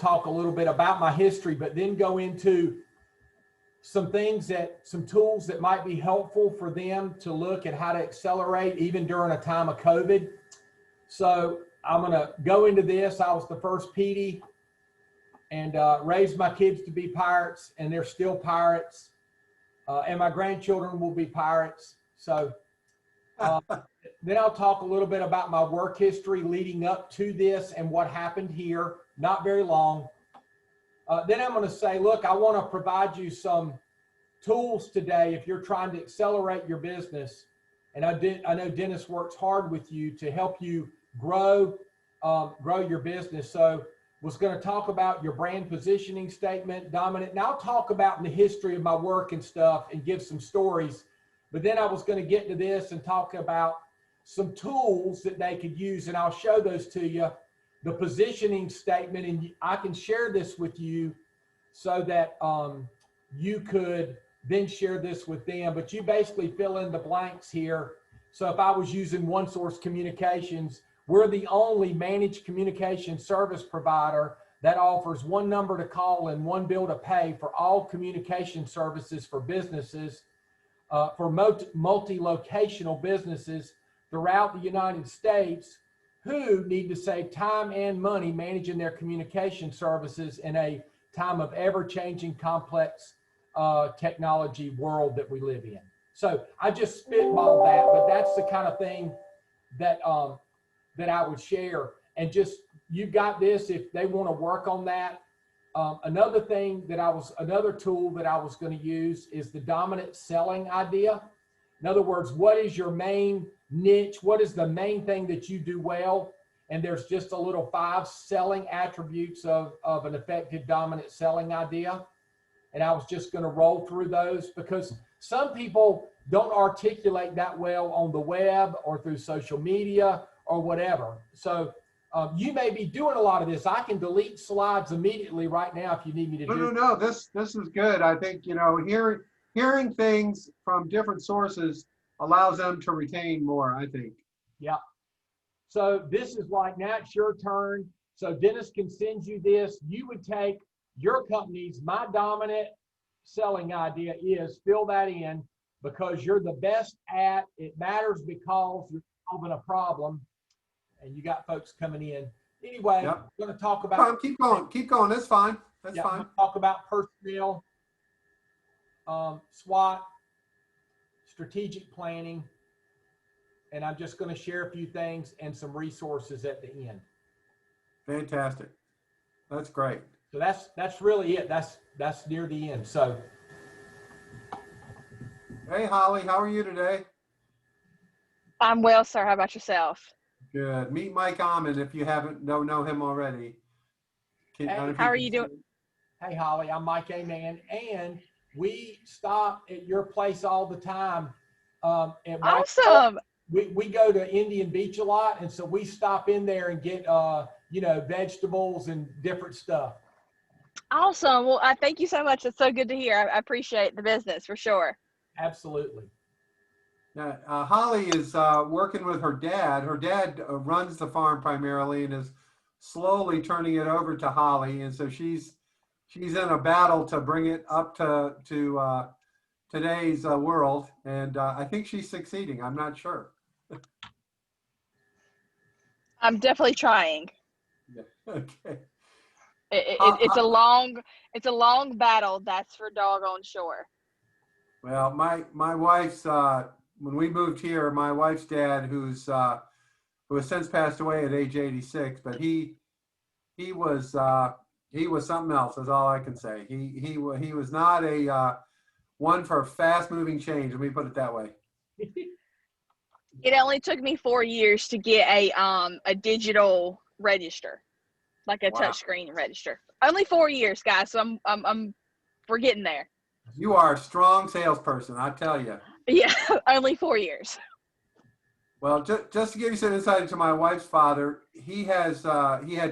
talk a little bit about my history, but then go into some tools that might be helpful for them to look at how to accelerate even during a time of COVID. So I'm going to go into this. I was the first PD and raised my kids to be pirates, and they're still pirates. And my grandchildren will be pirates. So then I'll talk a little bit about my work history leading up to this and what happened here, not very long. Then I'm going to say, look, I want to provide you some tools today if you're trying to accelerate your business. And I know Dennis works hard with you to help you grow your business. So was going to talk about your brand positioning statement, dominant. And I'll talk about the history of my work and stuff and give some stories. But then I was going to get to this and talk about some tools that they could use. And I'll show those to you. The positioning statement, and I can share this with you so that you could then share this with them, but you basically fill in the blanks here. So if I was using One Source Communications, we're the only managed communication service provider that offers one number to call and one bill to pay for all communication services for businesses, for multi-locational businesses throughout the United States who need to save time and money managing their communication services in a time of ever-changing, complex technology world that we live in. So I just spitballed that, but that's the kind of thing that that I would share. And just, you've got this if they want to work on that. Another tool that I was going to use is the dominant selling idea. In other words, what is your main niche? What is the main thing that you do well? And there's just a little 5 selling attributes of an effective dominant selling idea. And I was just going to roll through those because some people don't articulate that well on the web or through social media or whatever. So you may be doing a lot of this. I can delete slides immediately right now if you need me to do. No. This is good. I think, hearing things from different sources allows them to retain more, I think. Yeah. So this is like, now it's your turn. So Dennis can send you this. You would take your company's, my dominant selling idea is, fill that in because you're the best at it. Matters because you're solving a problem. And you got folks coming in. Anyway, Yep. We're going to talk about. Keep going. That's fine. That's fine. We're going to talk about personnel, SWOT, strategic planning, and I'm just going to share a few things and some resources at the end. Fantastic. That's great. So that's really it. That's near the end. So. Hey, Holly, how are you today? I'm well, sir. How about yourself? Good. Meet Mike Aman if you don't know him already. How are you doing? Hey, Holly, I'm Mike Aman, and we stop at your place all the time. Awesome. We go to Indian Beach a lot, and so we stop in there and get vegetables and different stuff. Awesome. Well, I thank you so much. It's so good to hear. I appreciate the business for sure. Absolutely. Yeah, Holly is working with her dad. Her dad runs the farm primarily and is slowly turning it over to Holly. And so she's in a battle to bring it up to today's world. And I think she's succeeding. I'm not sure. I'm definitely trying. Yeah. Okay. It's a long battle. That's for doggone sure. Well, my wife's when we moved here, my wife's dad, who has since passed away at age 86, but he was something else. Is all I can say. He was not a one for fast moving change. Let me put it that way. It only took me 4 years to get a digital register, like a touchscreen register. Only 4 years, guys. So we're getting there. You are a strong salesperson, I tell you. Yeah, only 4 years. Well, just to give you some insight into my wife's father, he had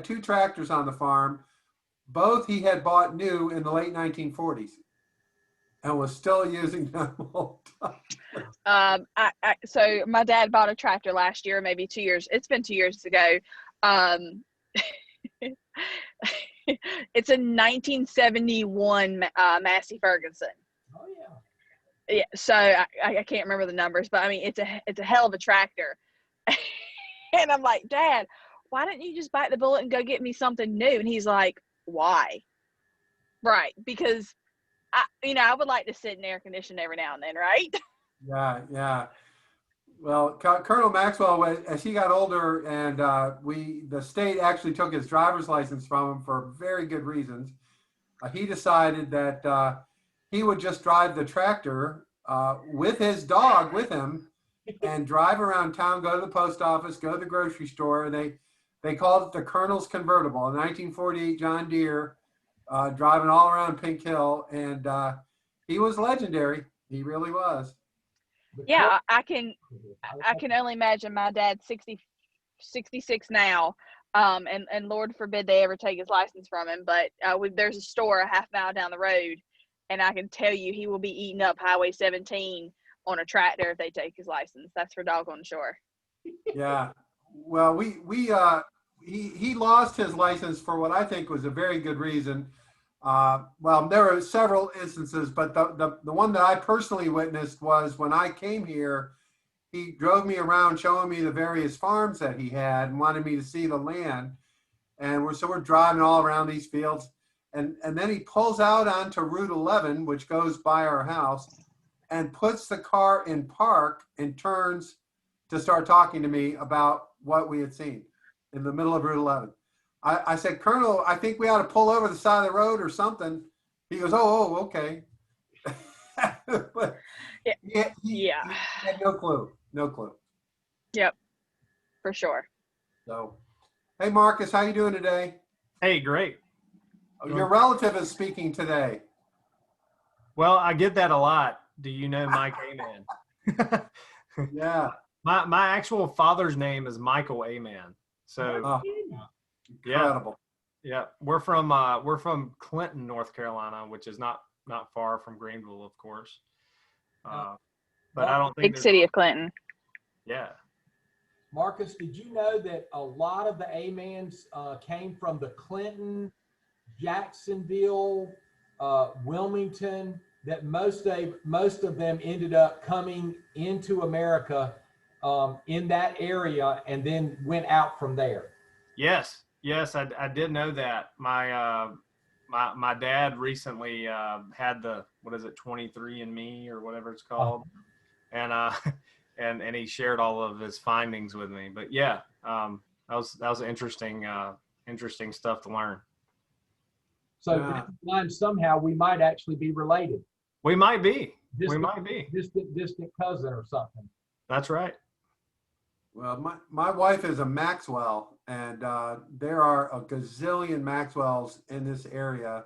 2 tractors on the farm. Both he had bought new in the late 1940s and was still using them all the time. So my dad bought a tractor last year, maybe 2 years. It's been 2 years ago. It's a 1971 Massey Ferguson. Oh yeah. Yeah, so I can't remember the numbers, but I mean it's a hell of a tractor. And I'm like, Dad, why don't you just bite the bullet and go get me something new? And he's like, why? Right, because I would like to sit in air conditioning every now and then, right? Yeah, yeah. Well, Colonel Maxwell, as he got older, and the state actually took his driver's license from him for very good reasons. He decided that he would just drive the tractor with his dog with him and drive around town, go to the post office, go to the grocery store. They called it the Colonel's Convertible, a 1948 John Deere, driving all around Pink Hill, and he was legendary. He really was. Yeah, I can only imagine my dad 66 now, and Lord forbid they ever take his license from him, but there's a store a half mile down the road, and I can tell you he will be eating up Highway 17 on a tractor if they take his license. That's for doggone sure. Yeah. Well, he lost his license for what I think was a very good reason. Well, there were several instances, but the one that I personally witnessed was when I came here, he drove me around showing me the various farms that he had and wanted me to see the land. And we're driving all around these fields. And then he pulls out onto Route 11, which goes by our house, and puts the car in park and turns to start talking to me about what we had seen in the middle of Route 11. I said, Colonel, I think we ought to pull over the side of the road or something. He goes, oh, okay. But he had no clue. Yep, for sure. So, hey, Marcus, how you doing today? Hey, great. Your relative is speaking today. Well, I get that a lot. Do you know Mike Aman? Yeah. My actual father's name is Michael Aman. So Incredible. yeah, we're from Clinton, North Carolina, which is not far from Greenville, of course. But I don't think Big city of Clinton. Yeah. Marcus, did you know that a lot of the Amans came from the Clinton, Jacksonville, Wilmington, that most of them ended up coming into America in that area and then went out from there? Yes, I did know that. My dad recently had the, what is it, 23andMe or whatever it's called, and and he shared all of his findings with me. But yeah, that was interesting stuff to learn. So down the line, somehow we might actually be related. We might be. Distant cousin or something. That's right. Well, my wife is a Maxwell, and there are a gazillion Maxwells in this area,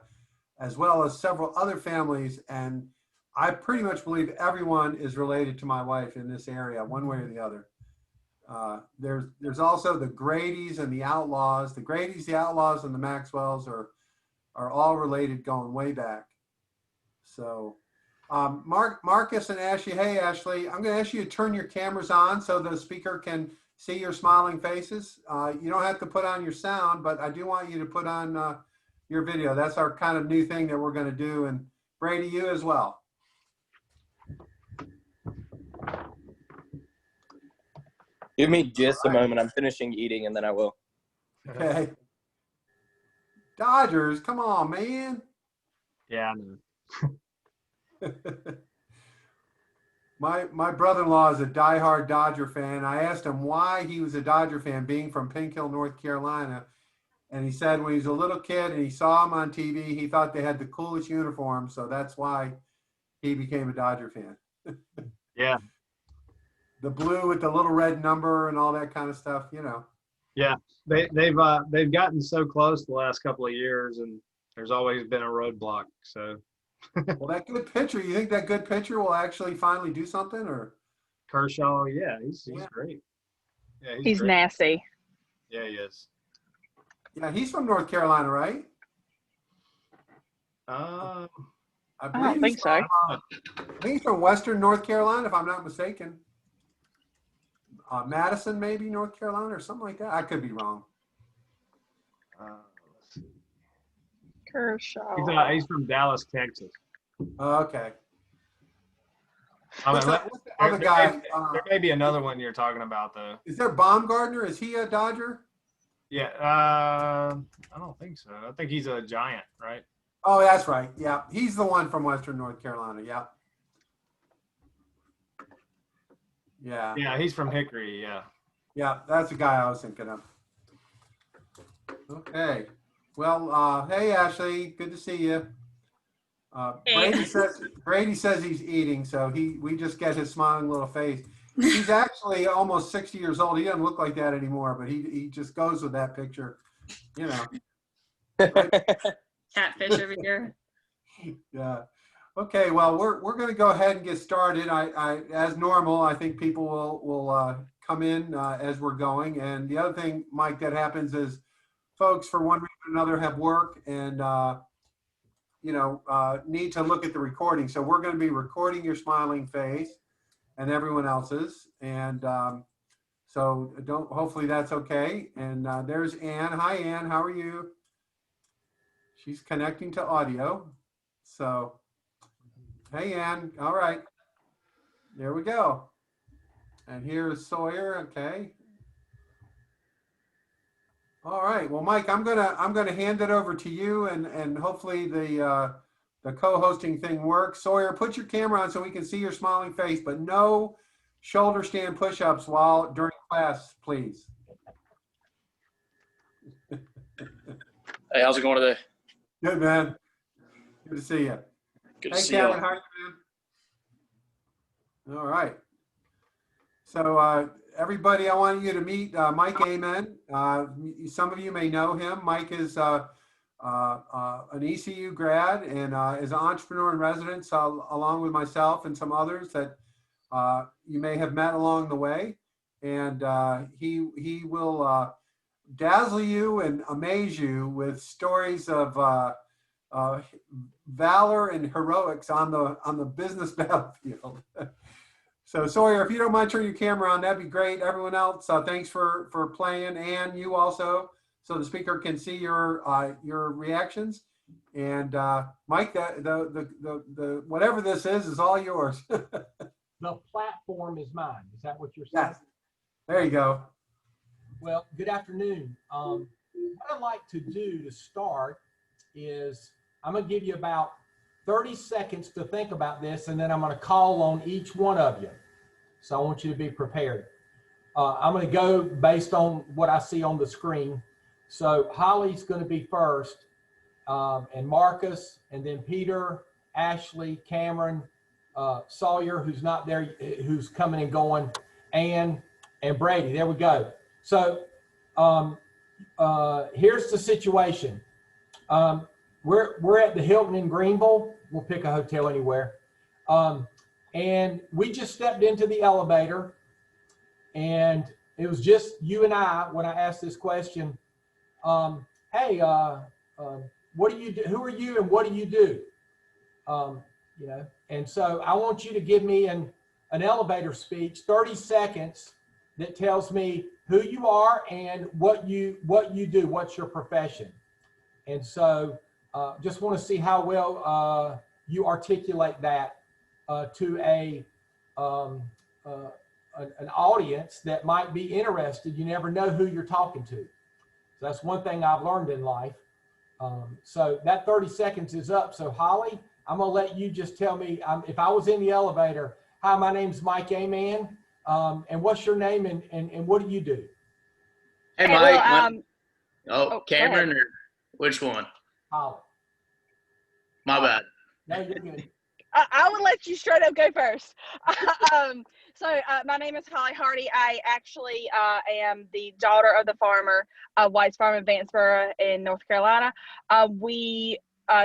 as well as several other families. And I pretty much believe everyone is related to my wife in this area, one way or the other. There's also the Grady's and the Outlaws. The Grady's, the Outlaws, and the Maxwells are all related going way back. So Marcus and Ashley, hey Ashley, I'm going to ask you to turn your cameras on so the speaker can see your smiling faces. You don't have to put on your sound, but I do want you to put on your video. That's our kind of new thing that we're going to do. And Brady, you as well. Give me just a moment. I'm finishing eating and then I will. Okay. Dodgers, come on, man. Yeah. My brother-in-law is a diehard Dodger fan. I asked him why he was a Dodger fan, being from Pink Hill, North Carolina. And he said when he was a little kid and he saw them on TV, he thought they had the coolest uniform. So that's why he became a Dodger fan. Yeah. The blue with the little red number and all that kind of stuff, you know. Yeah. They've gotten so close the last couple of years, and there's always been a roadblock. So. Well, that good pitcher, you think that good pitcher will actually finally do something, or? Kershaw, yeah, he's great. Yeah, he's great. nasty. Yeah, he is. Yeah, he's from North Carolina, right? I don't think so. I think he's from Western North Carolina, if I'm not mistaken. Madison, maybe North Carolina or something like that. I could be wrong. Let's see. Kershaw. He's from Dallas, Texas. Okay. I What's mean, the other guy? There may be another one you're talking about, though. Is there Baumgartner? Is he a Dodger? Yeah, I don't think so. I think he's a Giant, right? Oh, that's right. Yeah, he's the one from Western North Carolina. Yeah. Yeah. Yeah, he's from Hickory. Yeah. Yeah, that's the guy I was thinking of. Okay. Well, hey Ashley, good to see you. Brady says he's eating, so we just get his smiling little face. He's actually almost 60 years old. He doesn't look like that anymore, but he just goes with that picture, you know. Catfish over here. Yeah. Okay. Well, we're going to go ahead and get started. I as normal, I think people will come in as we're going. And the other thing, Mike, that happens is folks, for one reason or another, have work and need to look at the recording. So we're going to be recording your smiling face and everyone else's. And so hopefully that's okay. And there's Ann. Hi, Ann. How are you? She's connecting to audio. So, hey, Ann. All right. There we go. And here's Sawyer. Okay. All right. Well, Mike, I'm gonna hand it over to you, and hopefully the co-hosting thing works. Sawyer, put your camera on so we can see your smiling face, but no shoulder stand push-ups during class, please. Hey, how's it going today? Good, man. Good to see you. Good to Hey, see Kevin, you. how are you, man? All right. So, everybody, I want you to meet Mike Aman. Some of you may know him. Mike is an ECU grad and is an entrepreneur in residence, along with myself and some others that you may have met along the way. And he will dazzle you and amaze you with stories of valor and heroics on the business battlefield. So Sawyer, if you don't mind turning your camera on, that'd be great. Everyone else, thanks for playing, and you also, so the speaker can see your reactions. And Mike, the whatever this is all yours. The platform is mine. Is that what you're saying? Yes. There you go. Well, good afternoon. What I'd like to do to start is I'm going to give you about 30 seconds to think about this, and then I'm going to call on each one of you. So I want you to be prepared. I'm going to go based on what I see on the screen. So Holly's going to be first, and Marcus, and then Peter, Ashley, Cameron, Sawyer, who's not there, who's coming and going, Ann, and Brady. There we go. So here's the situation. We're at the Hilton in Greenville. We'll pick a hotel anywhere. And we just stepped into the elevator, and it was just you and I when I asked this question. Hey, what do you do? Who are you and what do you do? And so I want you to give me an elevator speech, 30 seconds, that tells me who you are and what you do, what's your profession. And so just want to see how well you articulate that to an audience that might be interested. You never know who you're talking to. So that's one thing I've learned in life. So that 30 seconds is up. So Holly, I'm going to let you just tell me, if I was in the elevator, hi, my name's Mike Aman, and what's your name and what do you do? Hey, Hey, Mike. Cameron, or which one? Holly. My bad. No, you're good. I would let you straight up go first. So my name is Holly Hardy. I actually am the daughter of the farmer, White's Farm in Vanceboro in North Carolina. We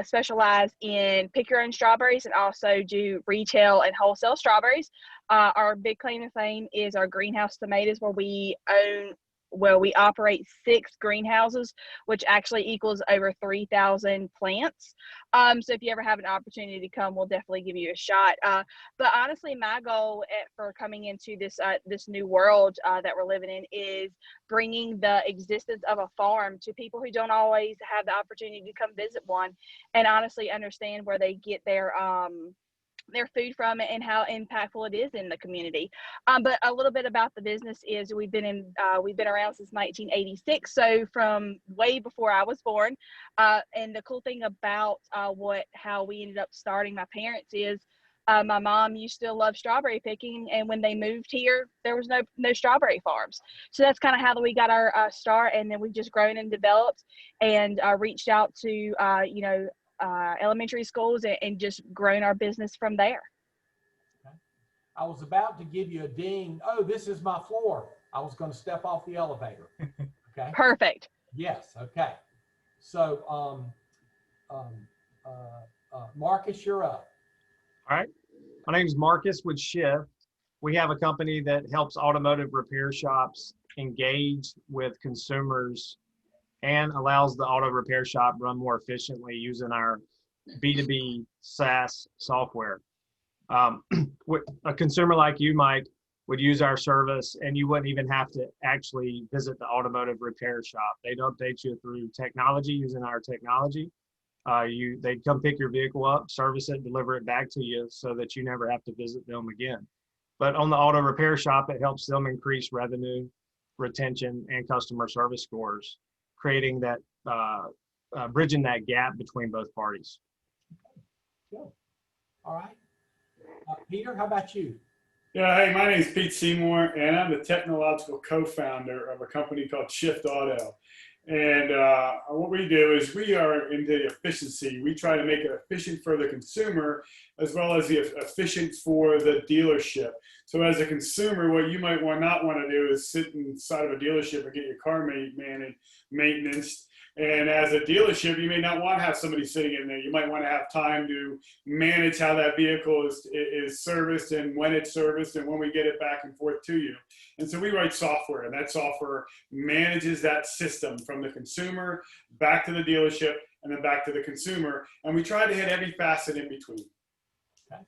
specialize in pick your own strawberries and also do retail and wholesale strawberries. Our big claim to fame is our greenhouse tomatoes, where we own well, we operate 6 greenhouses, which actually equals over 3,000 plants. So if you ever have an opportunity to come, we'll definitely give you a shot. But honestly, my goal for coming into this new world that we're living in is bringing the existence of a farm to people who don't always have the opportunity to come visit one, and honestly understand where they get their food from and how impactful it is in the community. But a little bit about the business is we've been around since 1986, so from way before I was born. And the cool thing about how we ended up starting my parents is my mom used to love strawberry picking, and when they moved here, there was no strawberry farms. So that's kind of how we got our start, and then we've just grown and developed and reached out to elementary schools and just grown our business from there. Okay. I was about to give you a ding. Oh, this is my floor. I was going to step off the elevator. Okay. Perfect. Yes. Okay. So, Marcus, you're up. All right. My name is Marcus with Shift. We have a company that helps automotive repair shops engage with consumers and allows the auto repair shop run more efficiently using our B2B SaaS software. A consumer like you, Mike, would use our service and you wouldn't even have to actually visit the automotive repair shop. They'd update you through technology, using our technology. They'd come pick your vehicle up, service it, deliver it back to you so that you never have to visit them again. But on the auto repair shop, it helps them increase revenue, retention, and customer service scores, creating that, bridging that gap between both parties. Good. All right. Peter, how about you? Yeah, hey, my name is Pete Seymour, and I'm the technological co-founder of a company called Shift Auto. And what we do is we are into efficiency. We try to make it efficient for the consumer as well as efficient for the dealership. So as a consumer, what you might not want to do is sit inside of a dealership and get your car maintenance. And as a dealership, you may not want to have somebody sitting in there. You might want to have time to manage how that vehicle is serviced and when it's serviced and when we get it back and forth to you. And so we write software, and that software manages that system from the consumer back to the dealership and then back to the consumer. And we try to hit every facet in between. Okay.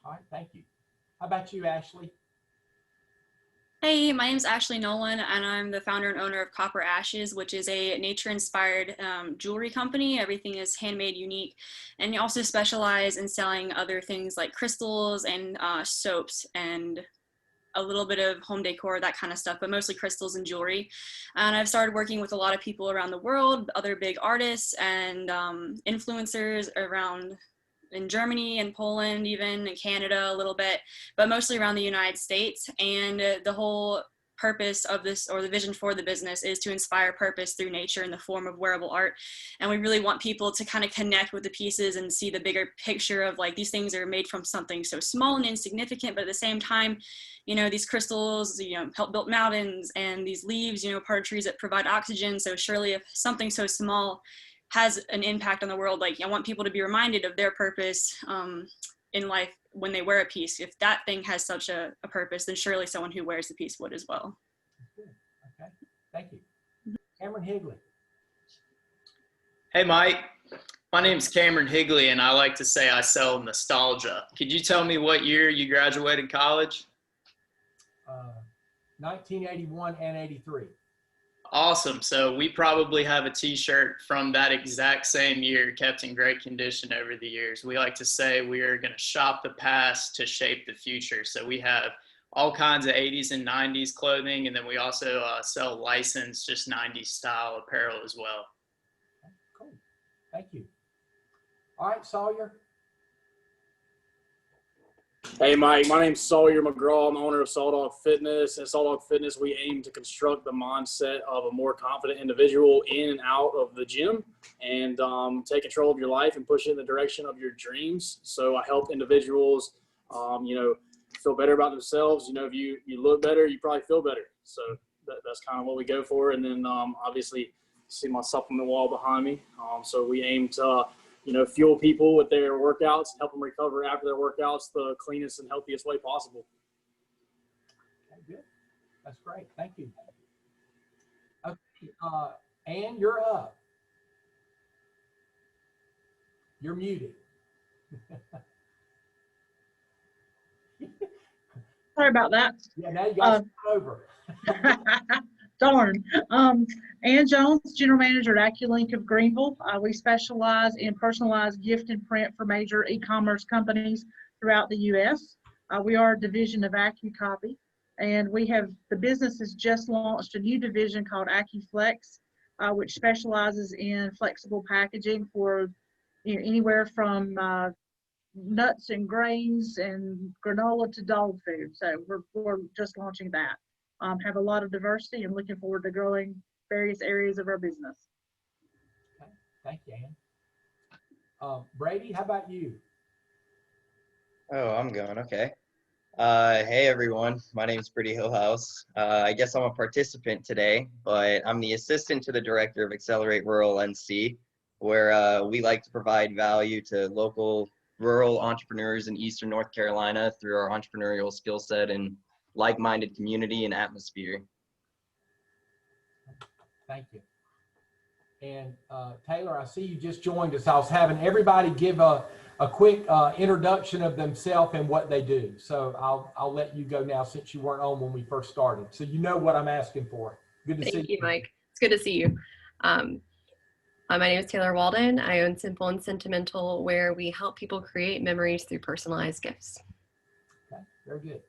All right. Thank you. How about you, Ashley? Hey, my name is Ashley Nolan, and I'm the founder and owner of Copper Ashes, which is a nature-inspired jewelry company. Everything is handmade, unique, and we also specialize in selling other things like crystals and soaps and a little bit of home decor, that kind of stuff, but mostly crystals and jewelry. And I've started working with a lot of people around the world, other big artists and influencers around in Germany and Poland, even in Canada a little bit, but mostly around the United States. And the whole purpose of this, or the vision for the business, is to inspire purpose through nature in the form of wearable art. And we really want people to kind of connect with the pieces and see the bigger picture of, like, these things are made from something so small and insignificant, but at the same time, you know, these crystals, you know, help build mountains, and these leaves, you know, part of trees that provide oxygen. So surely if something so small has an impact on the world, like, I want people to be reminded of their purpose in life when they wear a piece. If that thing has such a purpose, then surely someone who wears the piece would as well. Good. Okay. Thank you. Cameron Higley. Hey, Mike. My name's Cameron Higley, and I like to say I sell nostalgia. Could you tell me what year you graduated college? 1981 and 83. Awesome. So we probably have a t-shirt from that exact same year, kept in great condition over the years. We like to say we are going to shop the past to shape the future. So we have all kinds of 80s and 90s clothing, and then we also sell licensed, just 90s style apparel as well. Okay, cool. Thank you. All right, Sawyer. Hey, Mike, my name's Sawyer McGraw. I'm the owner of Saw Dog Fitness. At Saw Dog Fitness, we aim to construct the mindset of a more confident individual in and out of the gym, and take control of your life and push it in the direction of your dreams. So I help individuals, feel better about themselves. You know, if you look better, you probably feel better. So that's kind of what we go for. And then obviously, see my supplement wall behind me. So we aim to fuel people with their workouts, help them recover after their workouts the cleanest and healthiest way possible. Okay, good. That's great. Thank you. Ann, you're up. You're muted. Sorry about that. Yeah, now you got to start over. Darn. Ann Jones, General Manager at AccuLink of Greenville. We specialize in personalized gift and print for major e-commerce companies throughout the U.S. We are a division of AccuCopy, and the business has just launched a new division called AccuFlex, which specializes in flexible packaging for anywhere from nuts and grains and granola to dog food. So we're just launching that. Have a lot of diversity and looking forward to growing various areas of our business. Okay. Thank you, Ann. Brady, how about you? Oh, I'm going. Okay. Hey, everyone. My name is Brady Hillhouse. I guess I'm a participant today, but I'm the assistant to the director of Accelerate Rural NC, where we like to provide value to local rural entrepreneurs in Eastern North Carolina through our entrepreneurial skill set and like-minded community and atmosphere. Thank you. And Taylor, I see you just joined us. I was having everybody give a quick introduction of themselves and what they do. So I'll let you go now since you weren't on when we first started. So you know what I'm asking for. Good to see you. Thank you, Mike. It's good to see you. My name is Taylor Walden. I own Simple and Sentimental, where we help people create memories through personalized gifts. Okay, very good.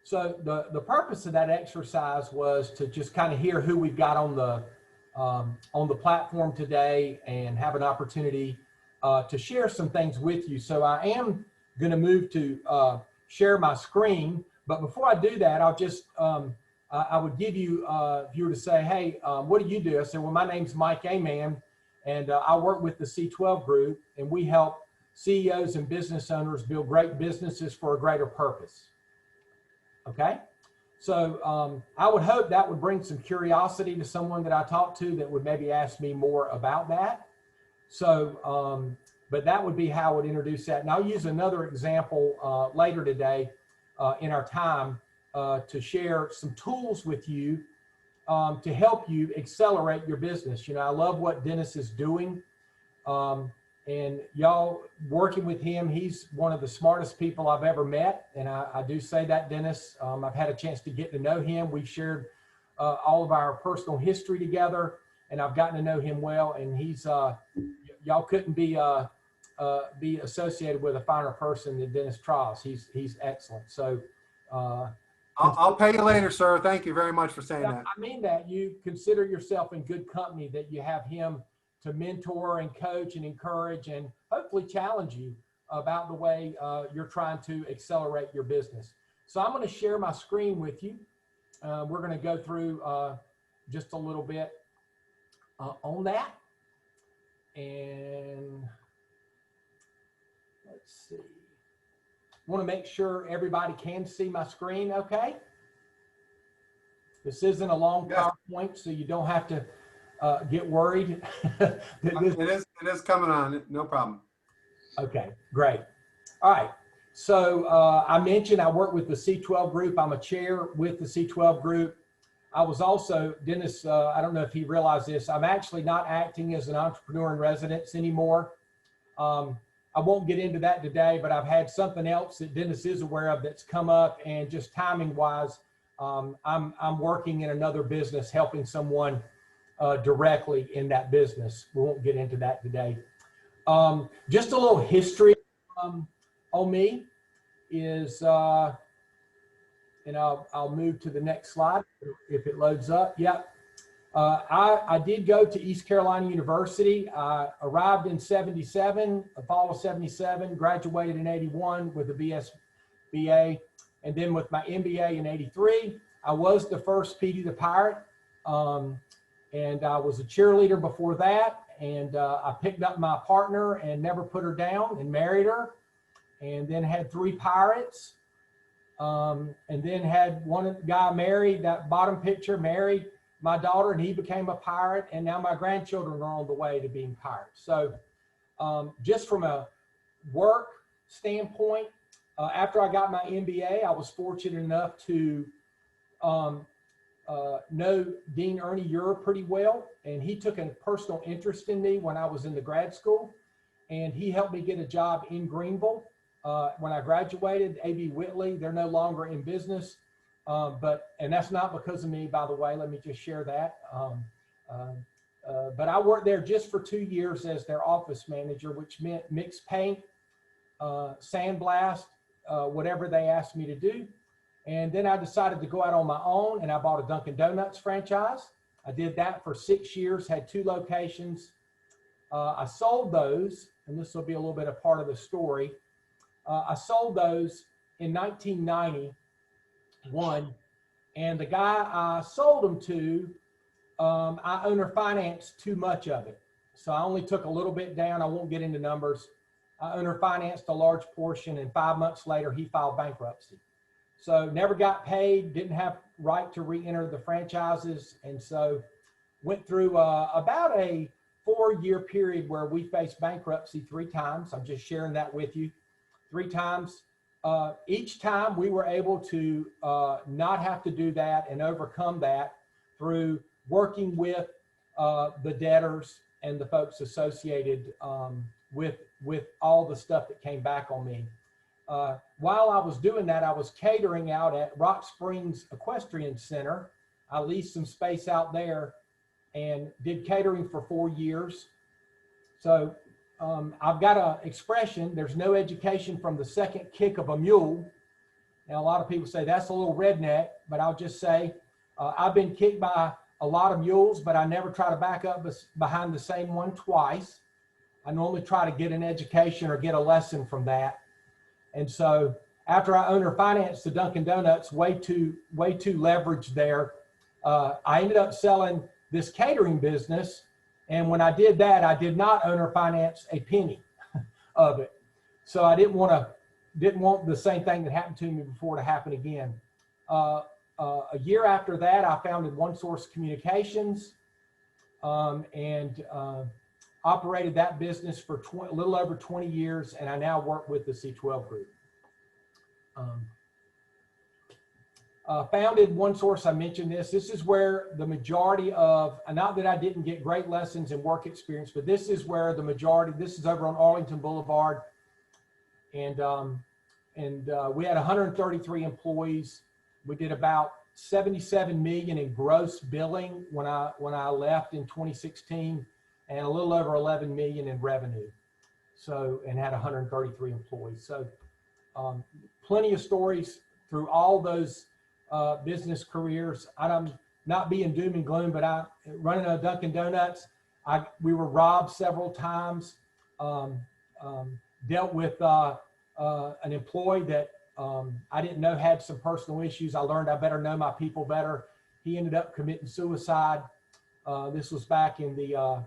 So the purpose of that exercise was to just kind of hear who we've got on the platform today and have an opportunity to share some things with you. So I am going to move to share my screen, but before I do that, I'll just I would give you if you were to say, hey, what do you do? I said, well, my name's Mike Aman, and I work with the C12 group, and we help CEOs and business owners build great businesses for a greater purpose. Okay, so I would hope that would bring some curiosity to someone that I talk to that would maybe ask me more about that. So, but that would be how I would introduce that. And I'll use another example later today in our time to share some tools with you to help you accelerate your business. You know, I love what Dennis is doing. And y'all working with him, he's one of the smartest people I've ever met. And I do say that, Dennis. I've had a chance to get to know him. We've shared all of our personal history together, and I've gotten to know him well. And he's, y'all couldn't be associated with a finer person than Dennis Tross. He's excellent. So I'll pay you later, sir. Thank you very much for saying that. I mean that you consider yourself in good company, that you have him to mentor and coach and encourage and hopefully challenge you about the way you're trying to accelerate your business. So I'm going to share my screen with you. We're going to go through just a little bit on that. And let's see. I want to make sure everybody can see my screen okay. This isn't a long PowerPoint, so you don't have to get worried. It is coming on, no problem. Okay, great. All right, so I mentioned I work with the C12 group. I'm a chair with the C12 group. I was also, Dennis, I don't know if he realized this, I'm actually not acting as an entrepreneur in residence anymore. I won't get into that today, but I've had something else that Dennis is aware of that's come up, and just timing wise, I'm working in another business helping someone directly in that business. We won't get into that today. Just a little history on me is, and I'll move to the next slide if it loads up. Yep. I did go to East Carolina University. I arrived in 77, the fall of 77, graduated in 81 with a BA, and then with my MBA in 83. I was the first Petey the Pirate. And I was a cheerleader before that, and I picked up my partner and never put her down and married her, and then had 3 pirates, and then had one guy married, that bottom picture, married my daughter, and he became a pirate, and now my grandchildren are on the way to being pirates. So just from a work standpoint, after I got my MBA, I was fortunate enough to know Dean Ernie Ure pretty well, and he took a personal interest in me when I was in the grad school, and he helped me get a job in Greenville. When I graduated, A.B. Whitley, they're no longer in business, and that's not because of me, by the way, let me just share that. But I worked there just for 2 years as their office manager, which meant mix paint, sandblast, whatever they asked me to do. And then I decided to go out on my own, and I bought a Dunkin' Donuts franchise. I did that for 6 years, had 2 locations. I sold those, and this will be a little bit of part of the story. I sold those in 1991, and the guy I sold them to, I owner financed too much of it. So I only took a little bit down. I won't get into numbers. I owner financed a large portion, and 5 months later, he filed bankruptcy. So never got paid, didn't have right to re-enter the franchises. And so went through about a 4-year period where we faced bankruptcy 3 times. I'm just sharing that with you. 3 times. Each time we were able to not have to do that and overcome that through working with the debtors and the folks associated with all the stuff that came back on me. While I was doing that, I was catering out at Rock Springs Equestrian Center. I leased some space out there and did catering for 4 years. So I've got an expression, there's no education from the second kick of a mule. Now, a lot of people say that's a little redneck, but I'll just say I've been kicked by a lot of mules, but I never try to back up behind the same one twice. I normally try to get an education or get a lesson from that. And so after I owner financed the Dunkin' Donuts, way too leveraged there, I ended up selling this catering business. And when I did that, I did not owner finance a penny of it. So I didn't want the same thing that happened to me before to happen again. A year after that, I founded One Source Communications and operated that business for a little over 20 years, and I now work with the C12 group. Founded One Source, I mentioned this. This is where the majority of, not that I didn't get great lessons and work experience, but this is where the majority, this is over on Arlington Boulevard. And we had 133 employees. We did about 77 million in gross billing when I left in 2016, and a little over 11 million in revenue. So, and had 133 employees. So plenty of stories through all those business careers. I'm not being doom and gloom, but running a Dunkin' Donuts, we were robbed several times, dealt with an employee that I didn't know had some personal issues. I learned I better know my people better. He ended up committing suicide. This was back in the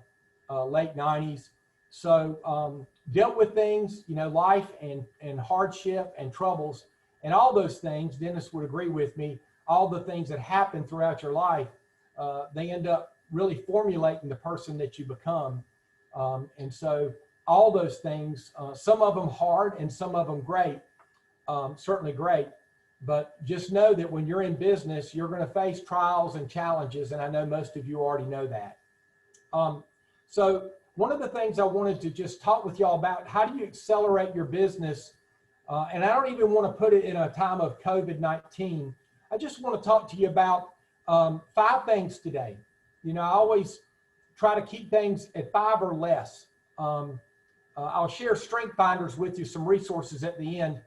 late 90s. So dealt with things, life and hardship and troubles and all those things. Dennis would agree with me. All the things that happen throughout your life, they end up really formulating the person that you become. And so all those things, some of them hard and some of them great, certainly great. But just know that when you're in business, you're going to face trials and challenges. And I know most of you already know that. So one of the things I wanted to just talk with y'all about, how do you accelerate your business? And I don't even want to put it in a time of COVID-19. I just want to talk to you about 5 things today. I always try to keep things at 5 or less. I'll share strength finders with you, some resources at the end,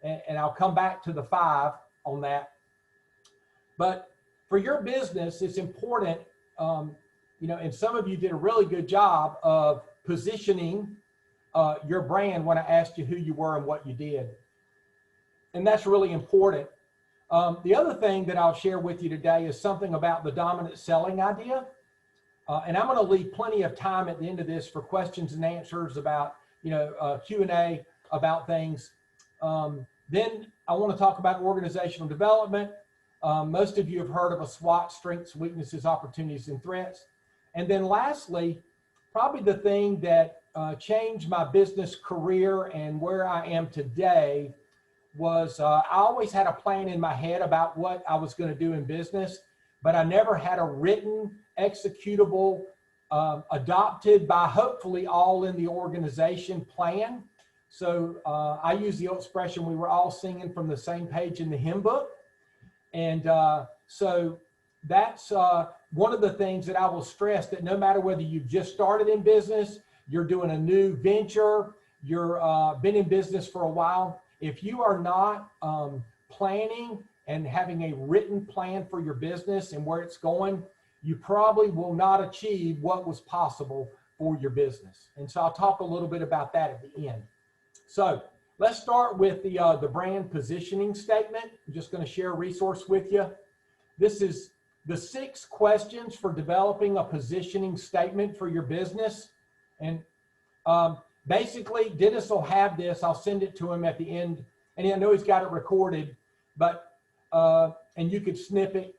and I'll come back to the 5 on that. But for your business, it's important, and some of you did a really good job of positioning your brand when I asked you who you were and what you did. And that's really important. The other thing that I'll share with you today is something about the dominant selling idea. And I'm going to leave plenty of time at the end of this for questions and answers about, Q&A about things. Then I want to talk about organizational development. Most of you have heard of a SWOT, strengths, weaknesses, opportunities, and threats. And then lastly, probably the thing that changed my business career and where I am today was I always had a plan in my head about what I was going to do in business. but I never had a written, executable, adopted by hopefully all in the organization plan. So I use the expression, we were all singing from the same page in the hymn book. And so that's one of the things that I will stress, that no matter whether you've just started in business, you're doing a new venture, you're been in business for a while, if you are not planning and having a written plan for your business and where it's going, you probably will not achieve what was possible for your business. And so I'll talk a little bit about that at the end. So let's start with the brand positioning statement. I'm just going to share a resource with you. This is the 6 questions for developing a positioning statement for your business. And basically, Dennis will have this. I'll send it to him at the end. And I know he's got it recorded, but and you could snip it.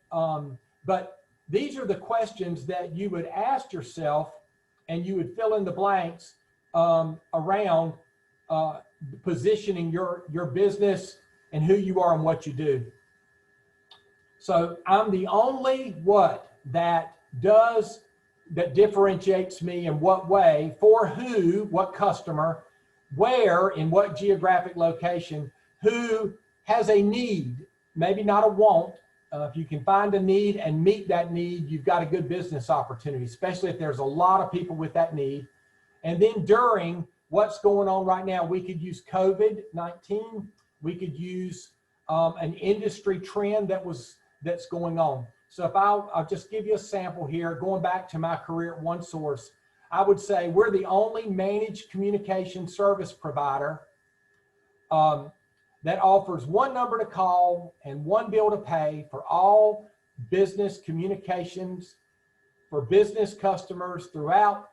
But these are the questions that you would ask yourself, and you would fill in the blanks around positioning your business and who you are and what you do. So I'm the only that differentiates me in what way, for who, what customer, where, in what geographic location, who has a need, maybe not a want. If you can find a need and meet that need, you've got a good business opportunity, especially if there's a lot of people with that need. And then during what's going on right now, we could use COVID-19. We could use an industry trend that's going on. So if I'll just give you a sample here, going back to my career at OneSource, I would say we're the only managed communication service provider that offers one number to call and one bill to pay for all business communications for business customers throughout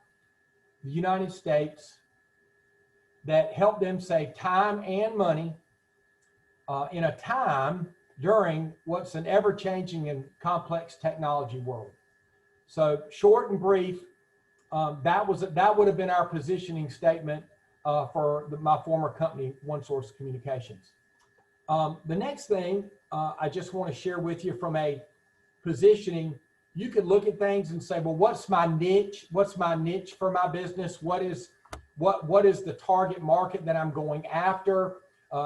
the United States, that help them save time and money in a time during what's an ever-changing and complex technology world. So short and brief, that would have been our positioning statement for my former company, OneSource Communications. The next thing I just want to share with you from a positioning, you could look at things and say, well, what's my niche? What's my niche for my business? What is the target market that I'm going after?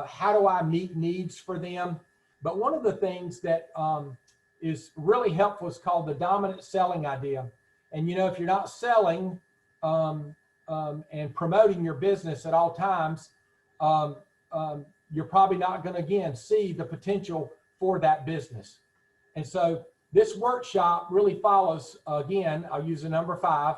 How do I meet needs for them? But one of the things that is really helpful is called the dominant selling idea. And if you're not selling and promoting your business at all times, you're probably not going to, again, see the potential for that business. And so this workshop really follows, again, I'll use the number 5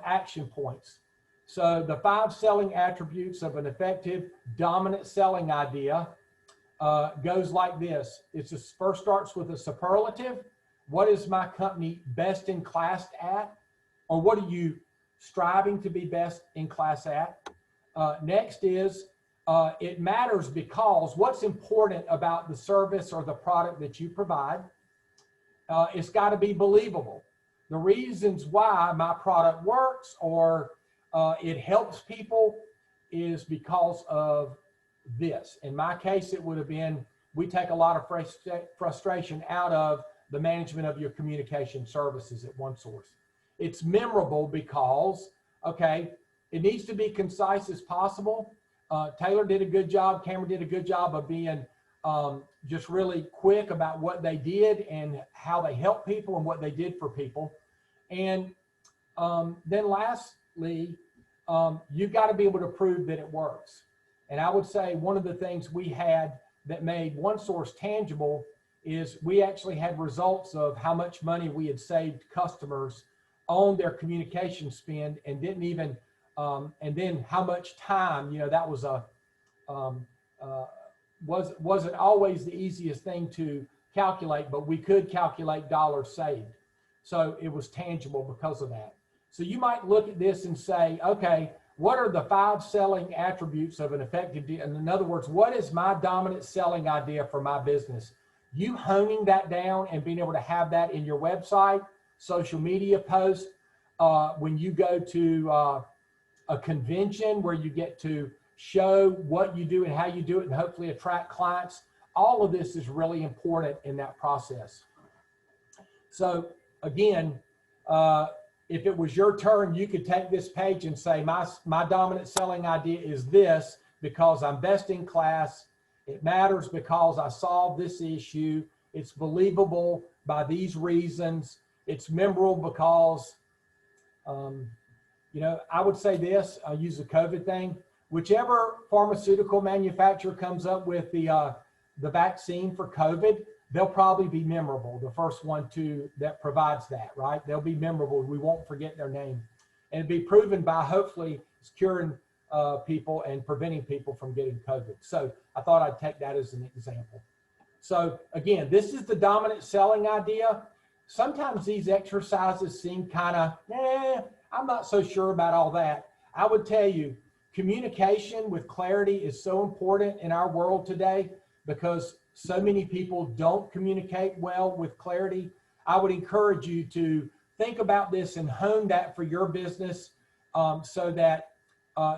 action points. So the 5 selling attributes of an effective dominant selling idea goes like this. First starts with a superlative. What is my company best in class at? Or what are you striving to be best in class at? Next is, it matters because what's important about the service or the product that you provide? It's got to be believable. The reasons why my product works or it helps people is because of this. In my case, it would have been, we take a lot of frustration out of the management of your communication services at OneSource. It's memorable because, okay, it needs to be concise as possible. Taylor did a good job, Cameron did a good job of being just really quick about what they did and how they helped people and what they did for people. And then lastly, you've got to be able to prove that it works. And I would say one of the things we had that made OneSource tangible is we actually had results of how much money we had saved customers on their communication spend, and didn't even, and then how much time, that was wasn't always the easiest thing to calculate, but we could calculate dollars saved. So it was tangible because of that. So you might look at this and say, okay, what are the 5 selling attributes of an effective deal? And in other words, what is my dominant selling idea for my business? You honing that down and being able to have that in your website, social media posts, when you go to a convention where you get to show what you do and how you do it and hopefully attract clients. All of this is really important in that process. So again, if it was your turn, you could take this page and say, my dominant selling idea is this because I'm best in class. It matters because I solved this issue. It's believable by these reasons. It's memorable because, you know, I would say this, I'll use the COVID thing. Whichever pharmaceutical manufacturer comes up with the vaccine for COVID, they'll probably be memorable. The first one that provides that, right? They'll be memorable. We won't forget their name. And it'll be proven by hopefully curing people and preventing people from getting COVID. So I thought I'd take that as an example. So again, this is the dominant selling idea. Sometimes these exercises seem kind of, I'm not so sure about all that. I would tell you, communication with clarity is so important in our world today because so many people don't communicate well with clarity. I would encourage you to think about this and hone that for your business so that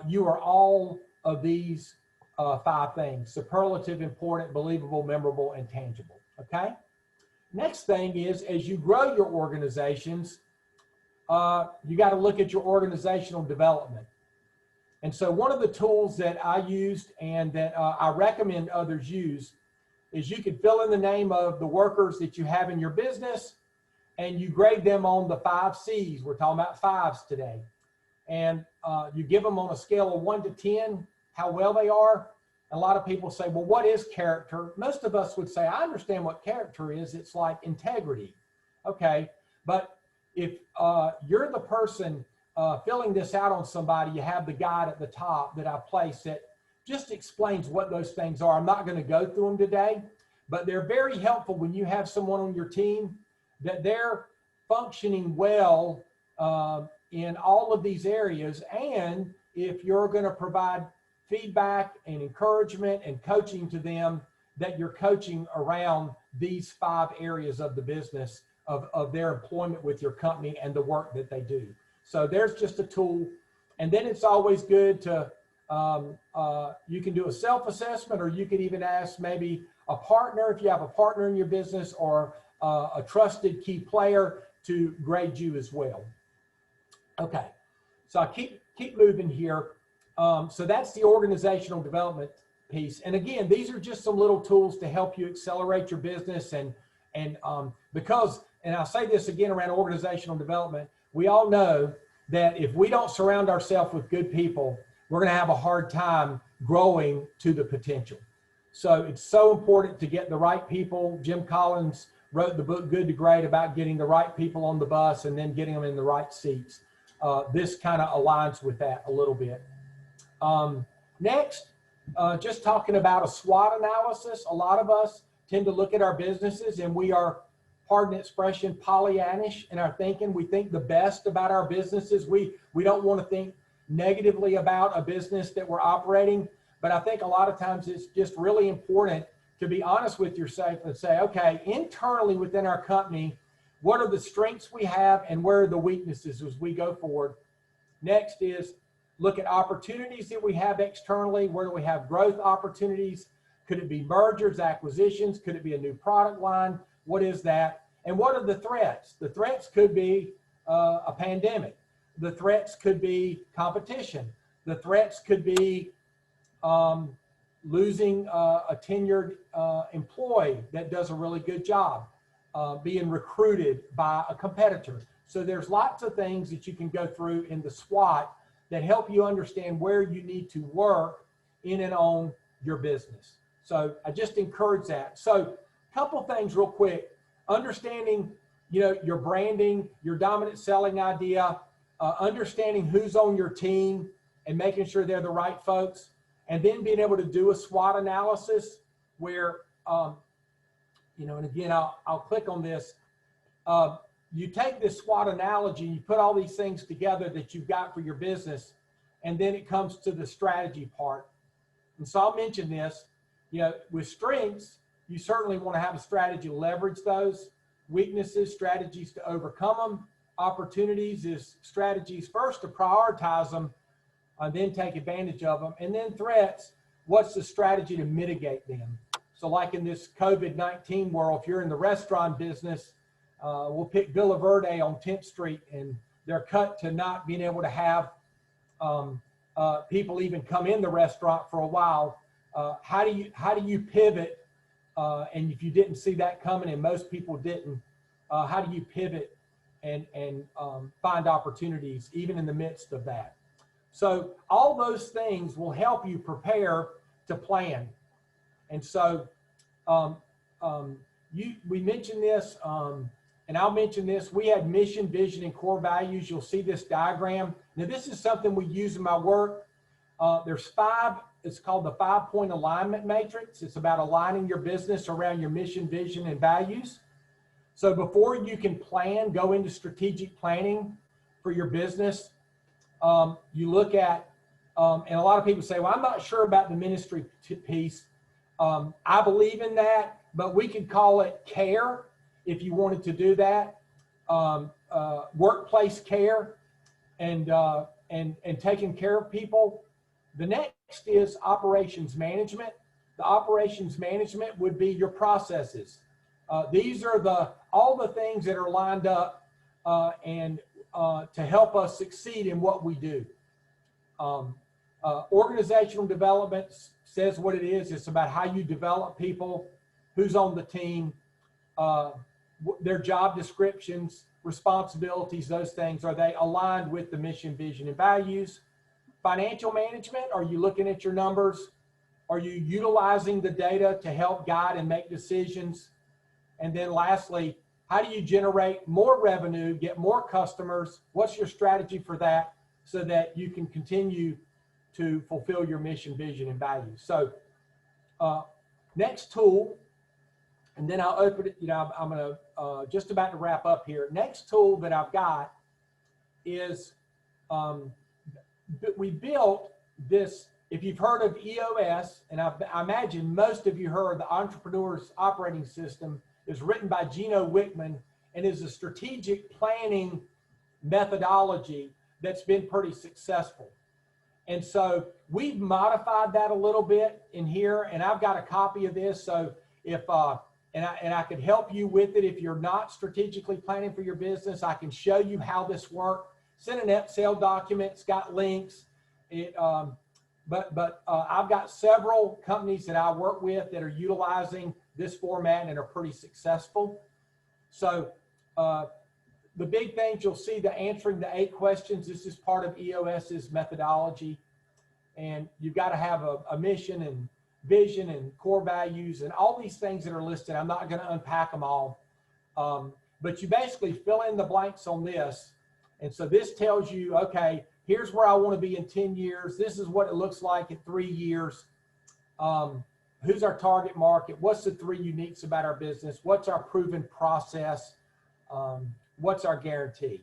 you are all of these 5 things: superlative, important, believable, memorable, and tangible. Okay? Next thing is, as you grow your organizations, you got to look at your organizational development. And so one of the tools that I used and that I recommend others use is you could fill in the name of the workers that you have in your business and you grade them on the 5 C's. We're talking about 5s today. And you give them on a scale of 1 to 10, how well they are. A lot of people say, well, what is character? Most of us would say, I understand what character is. It's like integrity. Okay. But if you're the person filling this out on somebody, you have the guide at the top that I place that just explains what those things are. I'm not going to go through them today, but they're very helpful when you have someone on your team that they're functioning well in all of these areas. And if you're going to provide feedback and encouragement and coaching to them, that you're coaching around these 5 areas of the business of their employment with your company and the work that they do. So there's just a tool. And then it's always good to, you can do a self-assessment, or you could even ask maybe a partner, if you have a partner in your business, or a trusted key player to grade you as well. Okay, so I keep moving here. So that's the organizational development piece. And again, these are just some little tools to help you accelerate your business. And I'll say this again around organizational development, we all know that if we don't surround ourselves with good people, we're going to have a hard time growing to the potential. So it's so important to get the right people. Jim Collins wrote the book Good to Great about getting the right people on the bus and then getting them in the right seats. This kind of aligns with that a little bit. Next, just talking about a SWOT analysis. A lot of us tend to look at our businesses and we are, pardon the expression, Pollyannish in our thinking. We think the best about our businesses. We don't want to think negatively about a business that we're operating, but I think a lot of times it's just really important to be honest with yourself and say, okay, internally within our company, what are the strengths we have and where are the weaknesses as we go forward? Next is look at opportunities that we have externally. Where do we have growth opportunities? Could it be mergers, acquisitions? Could it be a new product line? What is that? And what are the threats? The threats could be a pandemic. The threats could be competition. The threats could be losing a tenured employee that does a really good job, being recruited by a competitor. So there's lots of things that you can go through in the SWOT that help you understand where you need to work in and on your business. So I just encourage that. So a couple things real quick. Understanding, your branding, your dominant selling idea, understanding who's on your team and making sure they're the right folks, and then being able to do a SWOT analysis where, and again, I'll click on this. You take this SWOT analogy, you put all these things together that you've got for your business, and then it comes to the strategy part. And so I'll mention this, with strengths, you certainly want to have a strategy to leverage those. Weaknesses, strategies to overcome them. Opportunities is strategies first to prioritize them, and then take advantage of them. And then threats, what's the strategy to mitigate them? So like in this COVID-19 world, if you're in the restaurant business, we'll pick Villa Verde on 10th Street, and they're cut to not being able to have people even come in the restaurant for a while. How do you pivot? And if you didn't see that coming, and most people didn't, how do you pivot and find opportunities even in the midst of that? So all those things will help you prepare to plan. And so we mentioned this, and I'll mention this. We had mission, vision, and core values. You'll see this diagram. Now, this is something we use in my work. There's 5. It's called the 5-point alignment matrix. It's about aligning your business around your mission, vision, and values. So before you can plan, go into strategic planning for your business, you look at, and a lot of people say, well, I'm not sure about the ministry piece. I believe in that, but we could call it care if you wanted to do that. Workplace care and taking care of people. The next is operations management. The operations management would be your processes. These are all the things that are lined up and to help us succeed in what we do. Organizational development says what it is. It's about how you develop people, who's on the team, their job descriptions, responsibilities, those things. Are they aligned with the mission, vision, and values? Financial management, are you looking at your numbers? Are you utilizing the data to help guide and make decisions? And then lastly, how do you generate more revenue, get more customers? What's your strategy for that so that you can continue to fulfill your mission, vision, and values? So next tool, and then I'll open it, I'm gonna just about to wrap up here. Next tool that I've got is, we built this, if you've heard of EOS, and I imagine most of you heard the Entrepreneur's Operating System is written by Gino Wickman and is a strategic planning methodology that's been pretty successful. And so we've modified that a little bit in here, and I've got a copy of this. So if, and I could help you with it if you're not strategically planning for your business, I can show you how this works. Send an Excel document, it's got links. But I've got several companies that I work with that are utilizing this format and are pretty successful. So the big things you'll see, the answering the 8 questions, this is part of EOS's methodology. And you've got to have a mission and vision and core values and all these things that are listed. I'm not going to unpack them all. But you basically fill in the blanks on this. And so this tells you, okay, here's where I want to be in 10 years. This is what it looks like in 3 years. Who's our target market? What's the 3 uniques about our business? What's our proven process? What's our guarantee?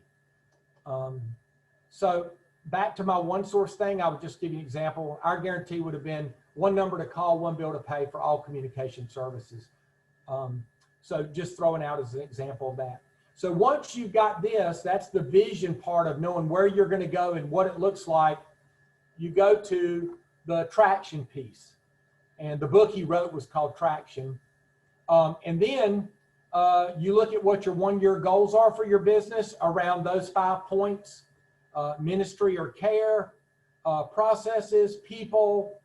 So back to my one source thing, I would just give you an example. Our guarantee would have been 1 number to call, 1 bill to pay for all communication services. So just throwing out as an example of that. So once you've got this, that's the vision part of knowing where you're going to go and what it looks like. You go to the traction piece. And the book he wrote was called Traction. And then you look at what your 1-year goals are for your business around those 5 points. Ministry or care, processes, people,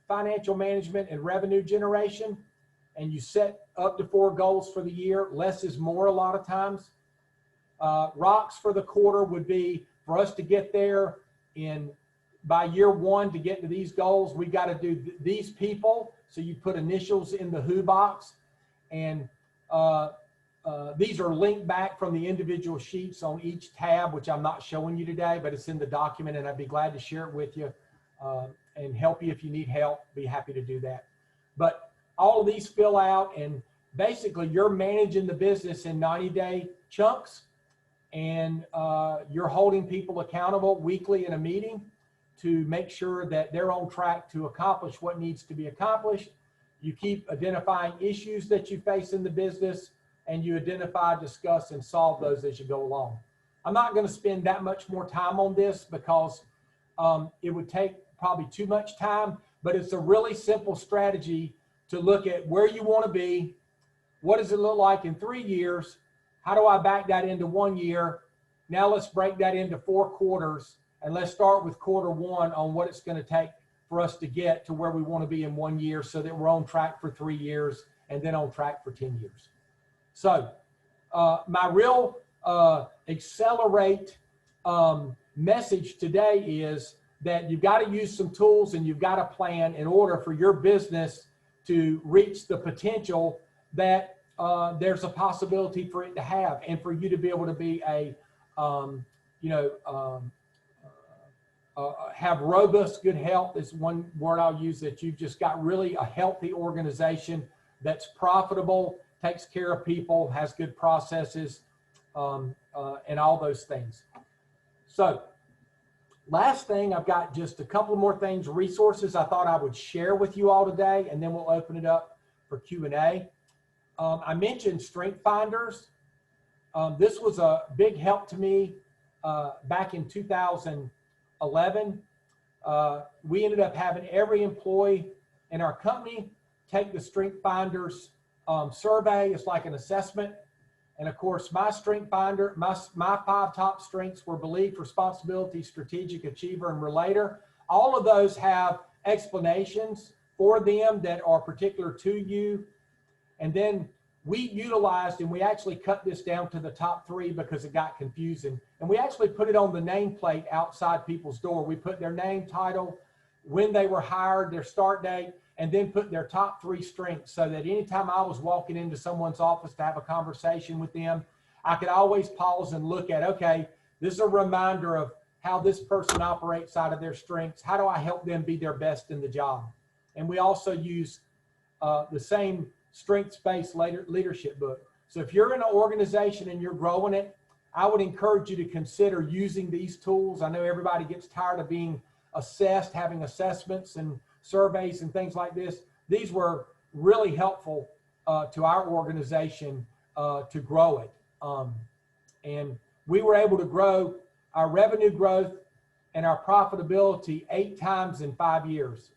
financial management, and revenue generation. And you set up to 4 goals for the year. Less is more a lot of times. Rocks for the quarter would be for us to get there by year 1 to get to these goals. We got to do these people. So you put initials in the who box. And these are linked back from the individual sheets on each tab, which I'm not showing you today, but it's in the document, and I'd be glad to share it with you and help you if you need help. Be happy to do that. But all of these fill out, and basically you're managing the business in 90-day chunks, and you're holding people accountable weekly in a meeting to make sure that they're on track to accomplish what needs to be accomplished. You keep identifying issues that you face in the business, and you identify, discuss, and solve those as you go along. I'm not going to spend that much more time on this because it would take probably too much time, but it's a really simple strategy to look at where you want to be, what does it look like in 3 years, how do I back that into 1 year? Now let's break that into 4 quarters, and let's start with quarter 1 on what it's going to take for us to get to where we want to be in 1 year, so that we're on track for 3 years and then on track for 10 years. So my real accelerate message today is that you've got to use some tools and you've got a plan in order for your business to reach the potential that there's a possibility for it to have, and for you to be able to be a, have robust good health is one word I'll use, that you've just got really a healthy organization that's profitable, takes care of people, has good processes, and all those things. So last thing, I've got just a couple more things, resources I thought I would share with you all today, and then we'll open it up for Q&A. I mentioned Strength Finders. This was a big help to me back in 2011. We ended up having every employee in our company take the Strength Finders survey. It's like an assessment. And of course, my Strength Finder, my 5 top strengths were belief, responsibility, strategic, achiever, and relator. All of those have explanations for them that are particular to you. And then we utilized, and we actually cut this down to the top 3 because it got confusing. And we actually put it on the nameplate outside people's door. We put their name, title, when they were hired, their start date, and then put their top 3 strengths, so that anytime I was walking into someone's office to have a conversation with them, I could always pause and look at, okay, this is a reminder of how this person operates out of their strengths. How do I help them be their best in the job? And we also use the same strengths-based leadership book. So if you're in an organization and you're growing it, I would encourage you to consider using these tools. I know everybody gets tired of being assessed, having assessments and surveys and things like this. These were really helpful to our organization to grow it. And we were able to grow our revenue growth and our profitability 8 times in 5 years.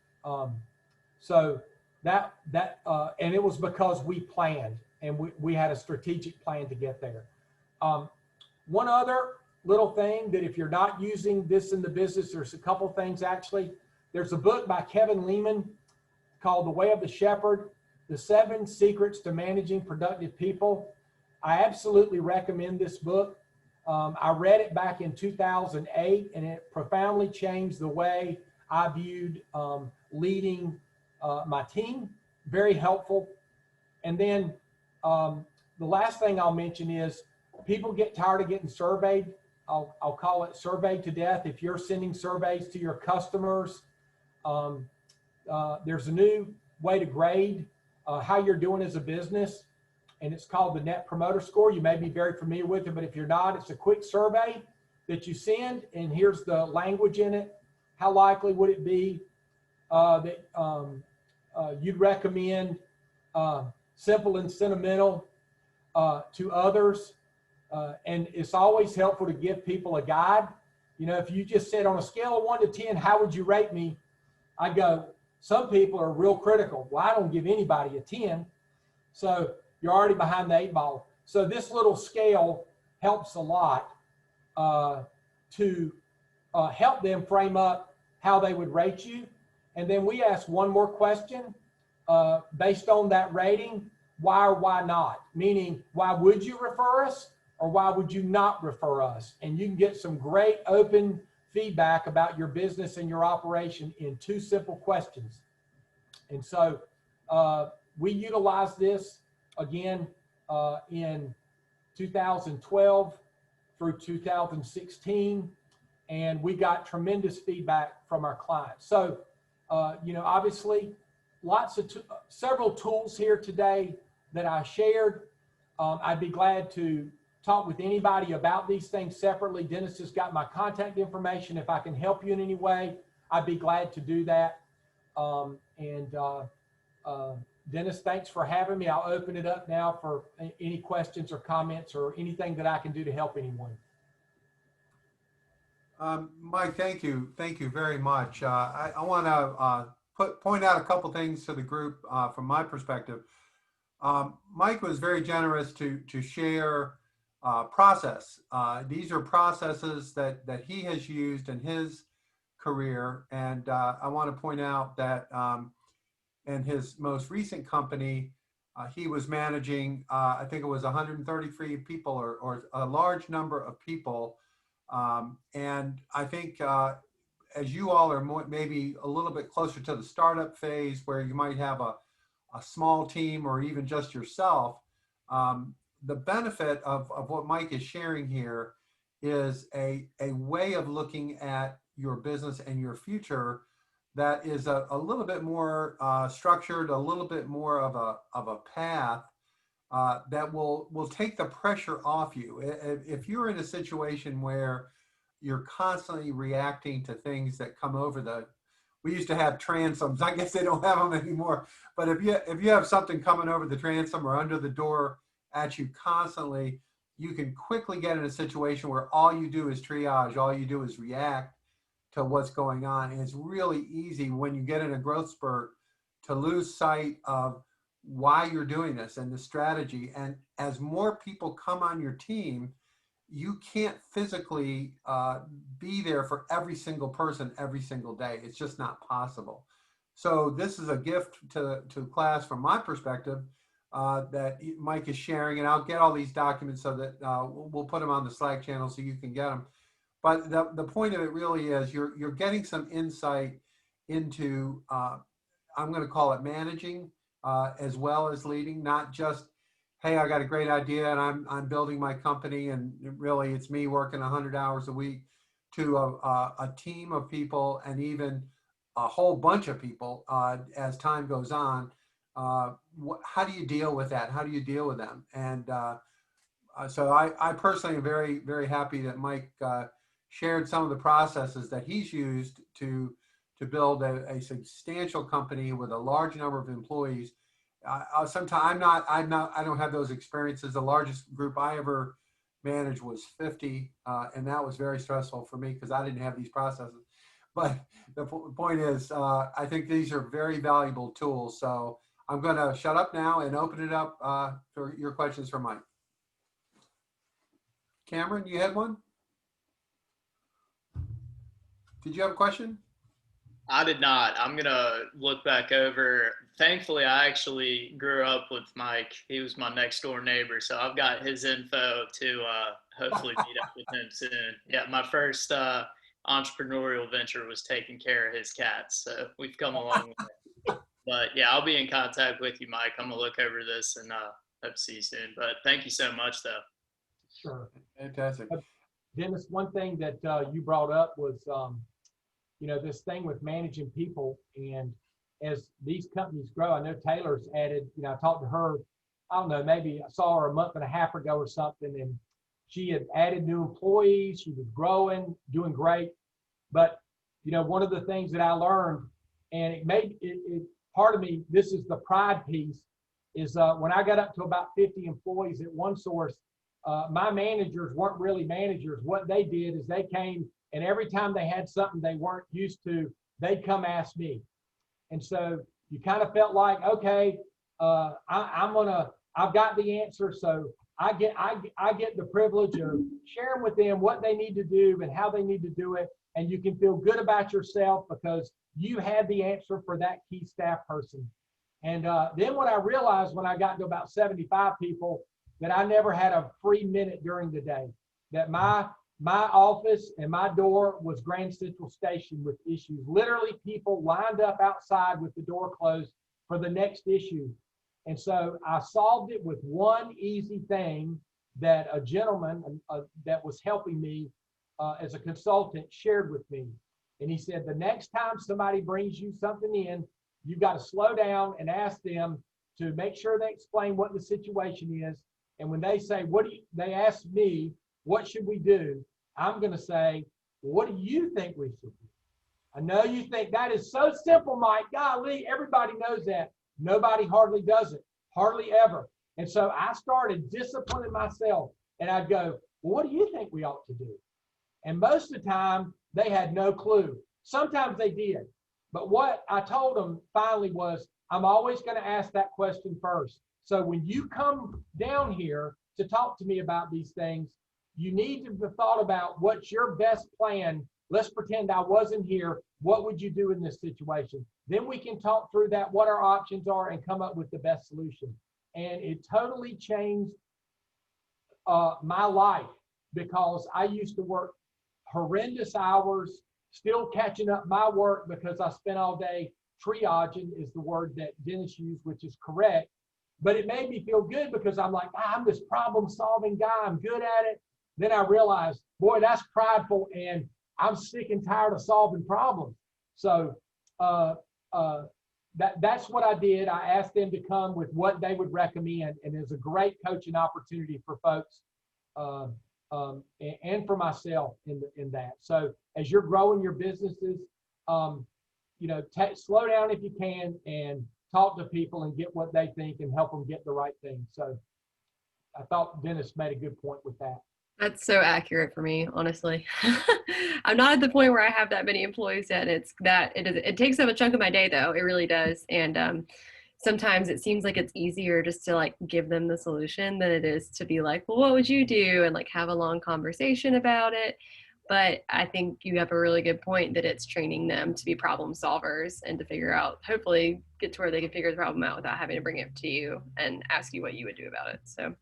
So and it was because we planned, and we had a strategic plan to get there. One other little thing, that if you're not using this in the business, there's a couple things actually. There's a book by Kevin Lehman called The Way of the Shepherd, The 7 Secrets to Managing Productive People. I absolutely recommend this book. I read it back in 2008, and it profoundly changed the way I viewed leading my team. Very helpful. And then the last thing I'll mention is, people get tired of getting surveyed. I'll call it surveyed to death. If you're sending surveys to your customers, there's a new way to grade how you're doing as a business, and it's called the Net Promoter Score. You may be very familiar with it, but if you're not, it's a quick survey that you send, and here's the language in it. How likely would it be that you'd recommend simple and sentimental to others? And it's always helpful to give people a guide. You know, if you just said on a scale of 1 to 10, how would you rate me? I go, some people are real critical. Well, I don't give anybody a 10. So you're already behind the 8 ball. So this little scale helps a lot to help them frame up how they would rate you. And then we ask one more question based on that rating, why or why not? Meaning, why would you refer us, or why would you not refer us? And you can get some great open feedback about your business and your operation in 2 simple questions. And so we utilized this again in 2012 through 2016, and we got tremendous feedback from our clients. So, you know, obviously, several tools here today that I shared. I'd be glad to talk with anybody about these things separately. Dennis has got my contact information. If I can help you in any way, I'd be glad to do that. Dennis, thanks for having me. I'll open it up now for any questions or comments or anything that I can do to help anyone. Mike, thank you. Thank you very much. I want to point out a couple things to the group from my perspective. Mike was very generous to share process. These are processes that he has used in his career. And I want to point out that in his most recent company, he was managing, I think it was 133 people or a large number of people. And I think as you all are maybe a little bit closer to the startup phase where you might have a small team or even just yourself, the benefit of what Mike is sharing here is a way of looking at your business and your future that is a little bit more structured, a little bit more of a path that will take the pressure off you. If you're in a situation where you're constantly reacting to things that come over we used to have transoms. I guess they don't have them anymore. But if you have something coming over the transom or under the door at you constantly, you can quickly get in a situation where all you do is triage, all you do is react to what's going on. And it's really easy when you get in a growth spurt to lose sight of why you're doing this and the strategy. And as more people come on your team, you can't physically be there for every single person every single day. It's just not possible. So this is a gift to class from my perspective that Mike is sharing, and I'll get all these documents so that we'll put them on the Slack channel so you can get them. But the point of it really is you're getting some insight into, I'm going to call it managing as well as leading, not just, hey, I got a great idea and I'm building my company and really it's me working 100 hours a week, to a team of people and even a whole bunch of people as time goes on. How do you deal with that? How do you deal with them? And so I personally am very, very happy that Mike shared some of the processes that he's used to build a substantial company with a large number of employees. Sometimes I don't have those experiences. The largest group I ever managed was 50, and that was very stressful for me because I didn't have these processes. But the point is, I think these are very valuable tools. So I'm going to shut up now and open it up for your questions for Mike. Cameron, you had one? Did you have a question? I did not. I'm going to look back over. Thankfully, I actually grew up with Mike. He was my next door neighbor. So I've got his info to hopefully meet up with him soon. Yeah, my first entrepreneurial venture was taking care of his cats. So we've come a long way. But yeah, I'll be in contact with you, Mike. I'm going to look over this and hope to see you soon. But thank you so much, though. Sure. Fantastic. Dennis, one thing that you brought up was, this thing with managing people. And as these companies grow, I know Taylor's added, I talked to her, I don't know, maybe I saw her a month and a half ago or something, and she had added new employees. She was growing, doing great. But, one of the things that I learned, and it made it part of me, this is the pride piece, is when I got up to about 50 employees at one source, my managers weren't really managers. What they did is they came, and every time they had something they weren't used to, they'd come ask me. And so you kind of felt like, okay, I've got the answer. So I get the privilege of sharing with them what they need to do and how they need to do it. And you can feel good about yourself because you had the answer for that key staff person. And then what I realized when I got to about 75 people, that I never had a free minute during the day, that my office and my door was Grand Central Station with issues. Literally people lined up outside with the door closed for the next issue. And so I solved it with one easy thing that a gentleman that was helping me as a consultant shared with me. And he said, the next time somebody brings you something in, you've got to slow down and ask them to make sure they explain what the situation is. And when they say, they ask me, what should we do? I'm going to say, what do you think we should do? I know you think that is so simple, Mike. Golly, everybody knows that. Nobody hardly does it, hardly ever. And so I started disciplining myself, and I'd go, well, what do you think we ought to do? And most of the time, they had no clue. Sometimes they did. But what I told them finally was, I'm always going to ask that question first. So when you come down here, to talk to me about these things. You need to have thought about what's your best plan. Let's pretend I wasn't here. What would you do in this situation? Then we can talk through that, what our options are, and come up with the best solution. And it totally changed my life, because I used to work horrendous hours, still catching up my work because I spent all day triaging, is the word that Dennis used, which is correct. But it made me feel good because I'm like, I'm this problem solving guy. I'm good at it. Then I realized, boy, that's prideful, and I'm sick and tired of solving problems. So that's what I did. I asked them to come with what they would recommend, and it's a great coaching opportunity for folks and for myself in that. So as you're growing your businesses, slow down if you can and talk to people and get what they think and help them get the right thing. So I thought Dennis made a good point with that. That's so accurate for me, honestly. I'm not at the point where I have that many employees yet. It takes up a chunk of my day, though. It really does. And sometimes it seems like it's easier just to like give them the solution than it is to be like, well, what would you do? And like have a long conversation about it. But I think you have a really good point that it's training them to be problem solvers and to figure out, hopefully get to where they can figure the problem out without having to bring it to you and ask you what you would do about it. So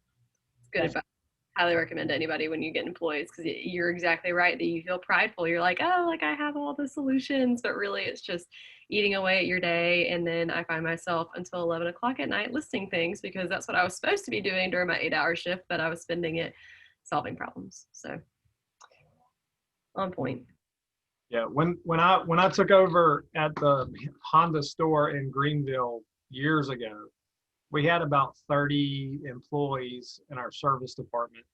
it's good advice. Highly recommend to anybody when you get employees, because you're exactly right that you feel prideful. You're like, oh, like I have all the solutions, but really it's just eating away at your day. And then I find myself until 11 o'clock at night listing things, because that's what I was supposed to be doing during my 8-hour shift, but I was spending it solving problems. So on point. Yeah, when I took over at the Honda store in Greenville years ago, we had about 30 employees in our service department.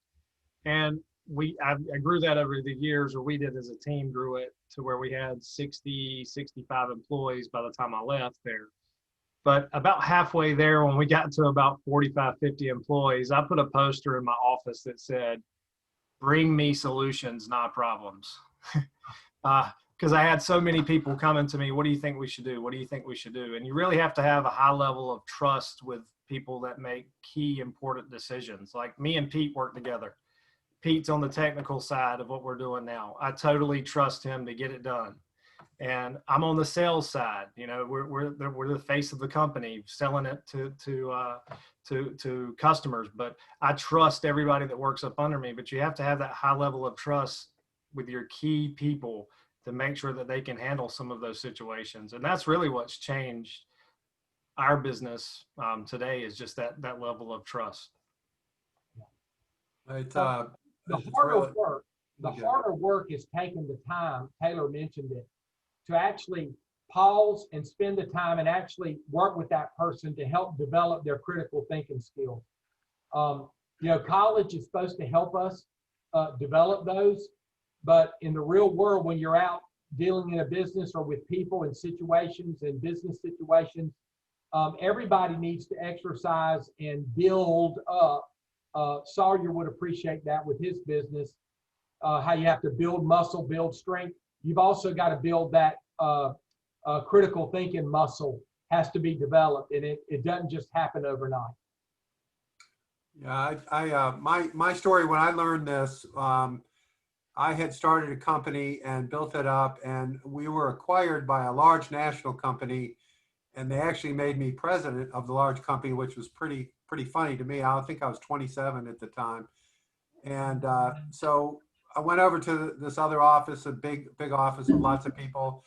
And I grew that over the years, or we did as a team, grew it to where we had 60, 65 employees by the time I left there. But about halfway there, when we got to about 45, 50 employees, I put a poster in my office that said, bring me solutions, not problems. Because I had so many people coming to me, what do you think we should do? What do you think we should do? And you really have to have a high level of trust with people that make key important decisions. Like me and Pete work together. Pete's on the technical side of what we're doing now. I totally trust him to get it done. And I'm on the sales side. We're the face of the company, selling it to customers. But I trust everybody that works up under me. But you have to have that high level of trust with your key people to make sure that they can handle some of those situations. And that's really what's changed our business today, is just that level of trust. The harder work is taking the time, Taylor mentioned it, to actually pause and spend the time and actually work with that person to help develop their critical thinking skills. College is supposed to help us develop those, but in the real world, when you're out dealing in a business or with people and situations and business situations, everybody needs to exercise and build up. Sawyer would appreciate that with his business, how you have to build muscle, build strength. You've also got to build that critical thinking muscle has to be developed, and it doesn't just happen overnight. Yeah, my story when I learned this, I had started a company and built it up, and we were acquired by a large national company, and they actually made me president of the large company, which was pretty funny to me. I think I was 27 at the time. And so I went over to this other office, a big office with lots of people,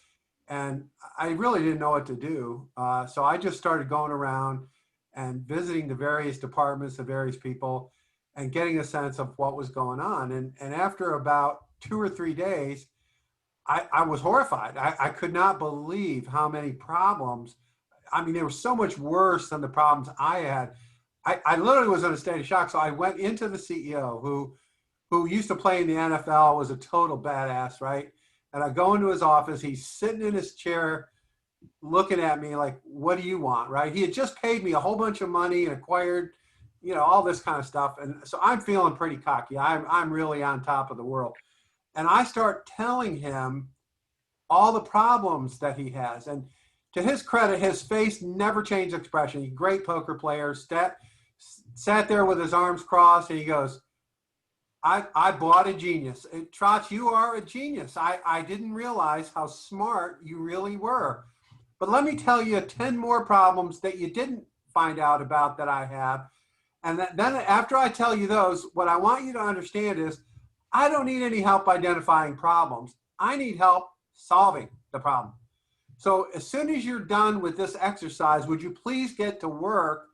and I really didn't know what to do. So I just started going around and visiting the various departments, the various people, and getting a sense of what was going on. And after about 2 or 3 days, I was horrified. I could not believe how many problems. I mean, they were so much worse than the problems I had. I literally was in a state of shock. So I went into the CEO who used to play in the NFL, was a total badass, right? And I go into his office. He's sitting in his chair looking at me like, what do you want, right? He had just paid me a whole bunch of money and acquired, all this kind of stuff. And so I'm feeling pretty cocky. I'm really on top of the world. And I start telling him all the problems that he has. And to his credit, his face never changed expression. He's a great poker player, sat there with his arms crossed, and he goes, I bought a genius. Trotz, you are a genius. I didn't realize how smart you really were. But let me tell you 10 more problems that you didn't find out about that I have. And then after I tell you those, what I want you to understand is I don't need any help identifying problems. I need help solving the problem. So as soon as you're done with this exercise, would you please get to work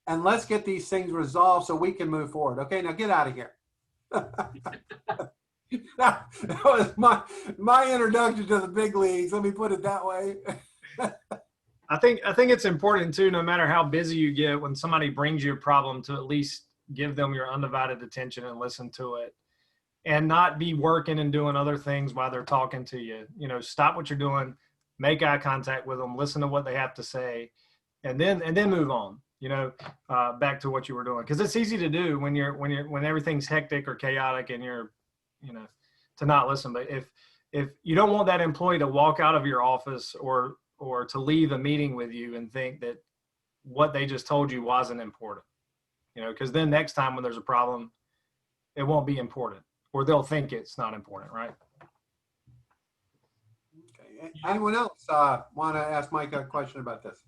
and let's get these things resolved so we can move forward. Okay, now get out of here. That was my introduction to the big leagues. Let me put it that way. I think it's important too, no matter how busy you get, when somebody brings you a problem, to at least give them your undivided attention and listen to it, and not be working and doing other things while they're talking to you. You know, stop what you're doing, make eye contact with them, listen to what they have to say, and then move on. You know, back to what you were doing, because it's easy to do when everything's hectic or chaotic and you're, you know, to not listen. But if you don't want that employee to walk out of your office or to leave a meeting with you and think that what they just told you wasn't important, you know, because then next time when there's a problem, it won't be important, or they'll think it's not important, right? Okay. Anyone else want to ask Mike a question about this?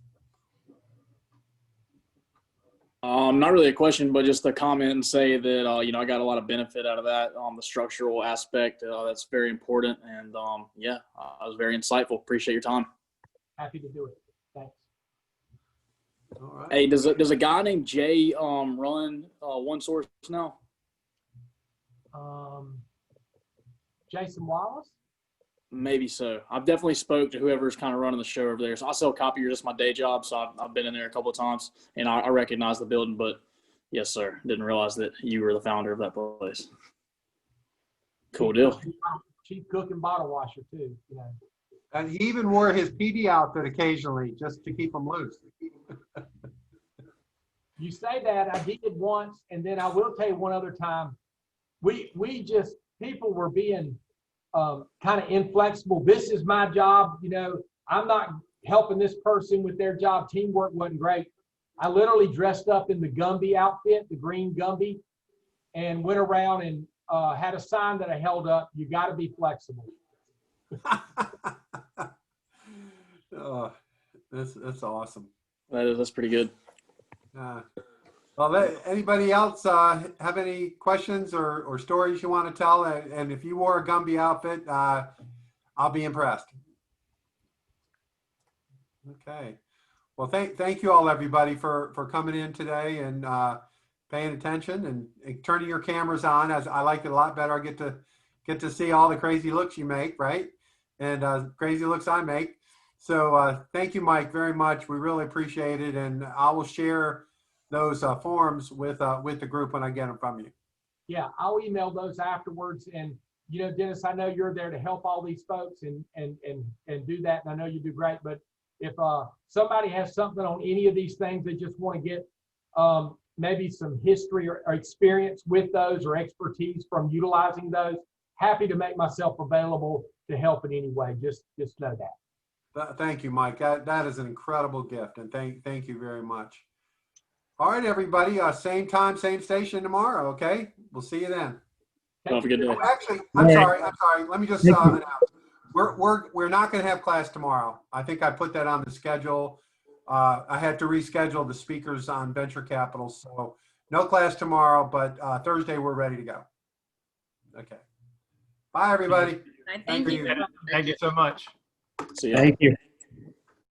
Not really a question, but just a comment and say that, you know, I got a lot of benefit out of that, the structural aspect. That's very important. And yeah, I was very insightful. Appreciate your time. Happy to do it. Thanks. All right. Hey, does a guy named Jay run One Source now? Jason Wallace? Maybe so. I've definitely spoke to whoever's kind of running the show over there. So I sell copiers, just my day job. So I've been in there a couple of times, and I recognize the building. But yes, sir, didn't realize that you were the founder of that place. Cool deal. Chief cook and bottle washer too. You know. And he even wore his PD outfit occasionally just to keep him loose. You say that, I did once, and then I will tell you one other time. We just, people were being kind of inflexible. This is my job, you know, I'm not helping this person with their job. Teamwork wasn't great. I literally dressed up in the Gumby outfit, the green Gumby, and went around and had a sign that I held up. You got to be flexible. Oh, that's awesome. That's pretty good. Well, anybody else have any questions or stories you want to tell? And if you wore a Gumby outfit, I'll be impressed. Okay. Well, thank you all, everybody, for coming in today and paying attention and turning your cameras on. As I like it a lot better, I get to see all the crazy looks you make, right? And crazy looks I make. So thank you, Mike, very much. We really appreciate it, and I will share those forms with the group when I get them from you. Yeah, I'll email those afterwards. And you know, Dennis, I know you're there to help all these folks and do that, and I know you do great. But if somebody has something on any of these things, they just want to get maybe some history or experience with those or expertise from utilizing those, happy to make myself available to help in any way. Just know that. Thank you, Mike. That is an incredible gift, and thank you very much. All right, everybody. Same time, same station tomorrow. Okay, we'll see you then. Have a good day. Oh, actually, I'm sorry. Let me just announce. We're not going to have class tomorrow. I think I put that on the schedule. I had to reschedule the speakers on venture capital, so no class tomorrow. But Thursday we're ready to go. Okay. Bye, everybody. Thank you. Thank you so much. See ya. Thank you.